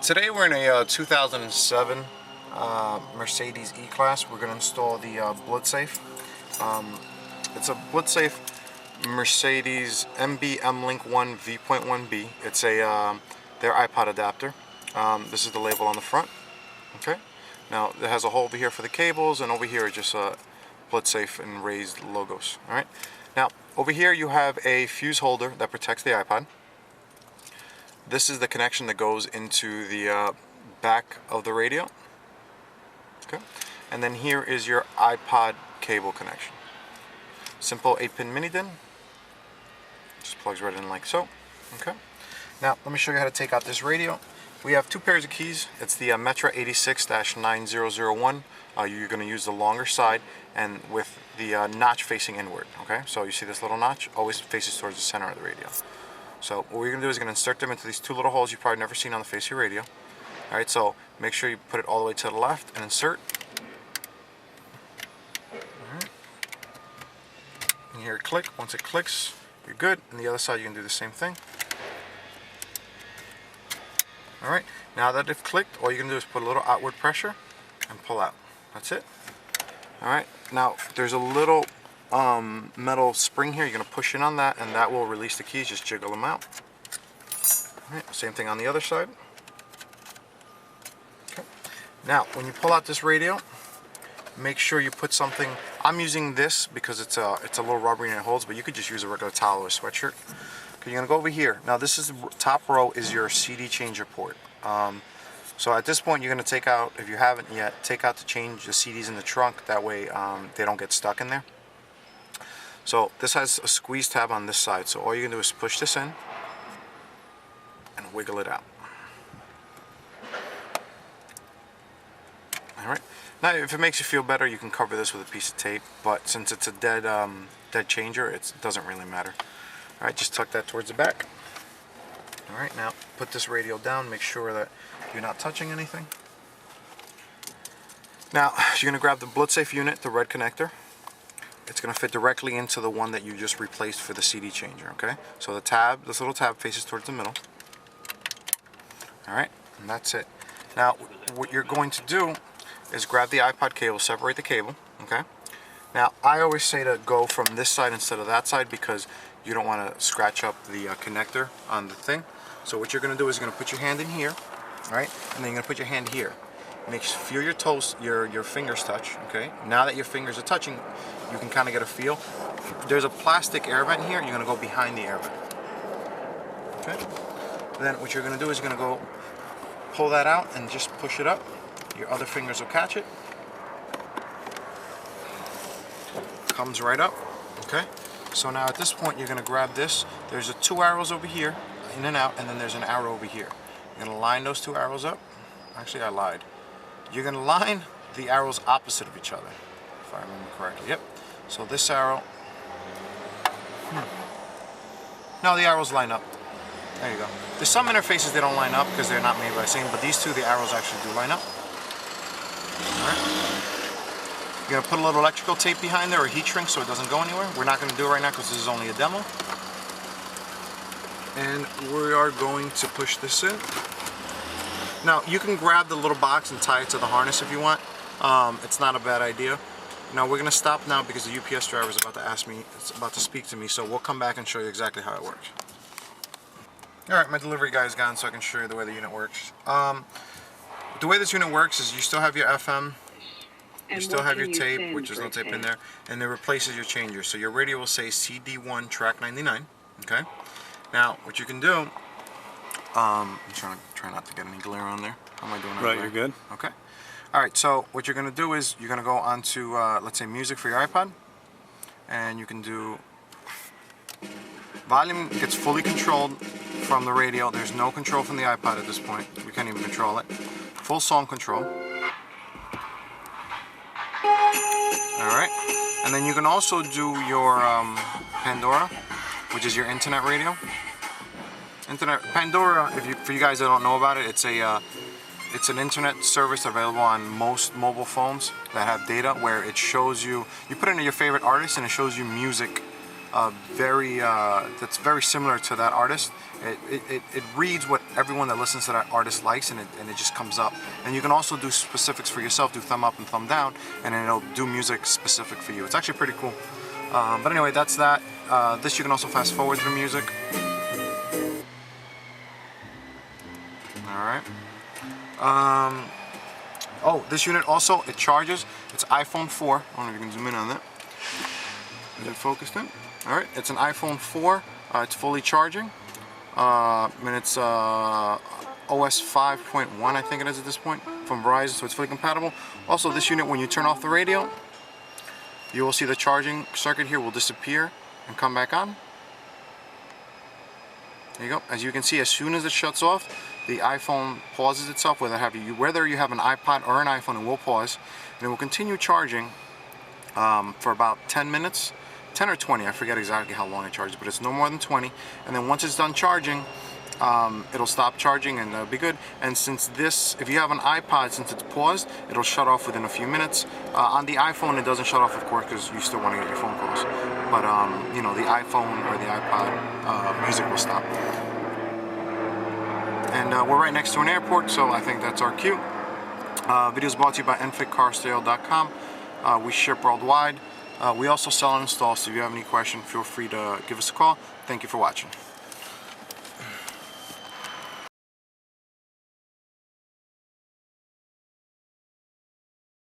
Today we're in a 2007 Mercedes E-Class. We're going to install the BloodSafe. It's a BloodSafe Mercedes MB Link 1 V.1B. It's a their iPod adapter. This is the label on the front. Okay. Now it has a hole over here for the cables, and over here is just BloodSafe and raised logos. All right. Now over here you have a fuse holder that protects the iPod. This is the connection that goes into the back of the radio. Okay. And then here is your iPod cable connection. Simple 8-pin mini DIN. Just plugs right in like so. Okay. Now let me show you how to take out this radio. We have two pairs of keys. It's the Metra 86-9001. You're going to use the longer side and with the notch facing inward. Okay. So you see this little notch always faces towards the center of the radio. So what we're going to do is going to insert them into these two little holes you've probably never seen on the face of your radio. Alright, so make sure you put it all the way to the left and insert. Alright. And you hear it click. Once it clicks, you're good. And the other side you can do the same thing. Alright, now that it's clicked, all you can do is put a little outward pressure and pull out. That's it. Alright, now there's a little metal spring here. You're going to push in on that and that will release the keys. Just jiggle them out. Alright, same thing on the other side. Okay. Now when you pull out this radio, make sure you put something. I'm using this because it's a little rubbery and it holds, but you could just use a regular towel or a sweatshirt. Okay, you're going to go over here. Now this is the top row is your CD changer port. So at this point you're going to take out, if you haven't yet, take out to change the CDs in the trunk. That way they don't get stuck in there. So this has a squeeze tab on this side, so all you can do is push this in and wiggle it out. Alright, now if it makes you feel better you can cover this with a piece of tape, but since it's a dead changer, it doesn't really matter. Alright, just tuck that towards the back. Alright, now put this radio down, make sure that you're not touching anything. Now you're going to grab the BloodSafe unit, the red connector. It's going to fit directly into the one that you just replaced for the CD changer, okay? So the tab, this little tab faces towards the middle. Alright, and that's it. Now, what you're going to do is grab the iPod cable, separate the cable, okay? Now, I always say to go from this side instead of that side because you don't want to scratch up the connector on the thing. So what you're going to do is you're going to put your hand in here, alright? And then you're going to put your hand here. Feel your toes, your fingers touch, okay? Now that your fingers are touching, you can kind of get a feel. There's a plastic air vent here. You're going to go behind the air vent. Okay? Then what you're going to do is you're going to go pull that out and just push it up. Your other fingers will catch it. Comes right up. Okay? So now at this point you're going to grab this. There's a two arrows over here, in and out, and then there's an arrow over here. You're going to line those two arrows up. Actually, I lied. You're going to line the arrows opposite of each other, if I remember correctly. Yep. So this arrow. No, the arrows line up. There you go. There's some interfaces they don't line up because they're not made by the same, but these two, the arrows actually do line up. Alright. You're going to put a little electrical tape behind there or heat shrink so it doesn't go anywhere. We're not going to do it right now because this is only a demo. And we are going to push this in. Now, you can grab the little box and tie it to the harness if you want. It's not a bad idea. Now, we're going to stop now because the UPS driver is about to ask me, it's about to speak to me, so we'll come back and show you exactly how it works. Alright, my delivery guy is gone so I can show you the way the unit works. The way this unit works is you still have your FM, you still have your tape, which is no tape in there, and it replaces your changer. So your radio will say CD1 track 99, okay? Now, what you can do, I'm try not to get any glare on there. How am I doing? Right, you're good. Okay. Alright, so what you're going to do is you're going to go onto, let's say, music for your iPod. And you can do volume gets fully controlled from the radio. There's no control from the iPod at this point. We can't even control it. Full song control. Alright. And then you can also do your Pandora, which is your internet radio. Pandora, for you guys that don't know about it, it's an internet service available on most mobile phones that have data where it shows you, you put in your favorite artist and it shows you music that's very similar to that artist. It reads what everyone that listens to that artist likes, and it just comes up. And you can also do specifics for yourself, do thumb up and thumb down, and then it'll do music specific for you. It's actually pretty cool. But anyway, that's that. This you can also fast forward through music. Alright. Oh, this unit also, it charges. It's iPhone 4. I don't know if you can zoom in on that. Is it focused in? Alright, it's an iPhone 4. It's fully charging. And it's OS 5.1, I think it is at this point, from Verizon, so it's fully compatible. Also, this unit, when you turn off the radio, you will see the charging circuit here will disappear and come back on. There you go. As you can see, as soon as it shuts off, the iPhone pauses itself. Whether you have an iPod or an iPhone, it will pause, and it will continue charging for about 10 minutes, 10 or 20. I forget exactly how long it charges, but it's no more than 20. And then once it's done charging, it'll stop charging, and that'll be good. And since this, if you have an iPod, since it's paused, it'll shut off within a few minutes. On the iPhone, it doesn't shut off, of course, because you still want to get your phone calls. But you know, the iPhone or the iPod, music will stop. And we're right next to an airport, so I think that's our cue. Videos brought to you by enfitcarsale.com. We ship worldwide. We also sell and install, so if you have any questions, feel free to give us a call. Thank you for watching.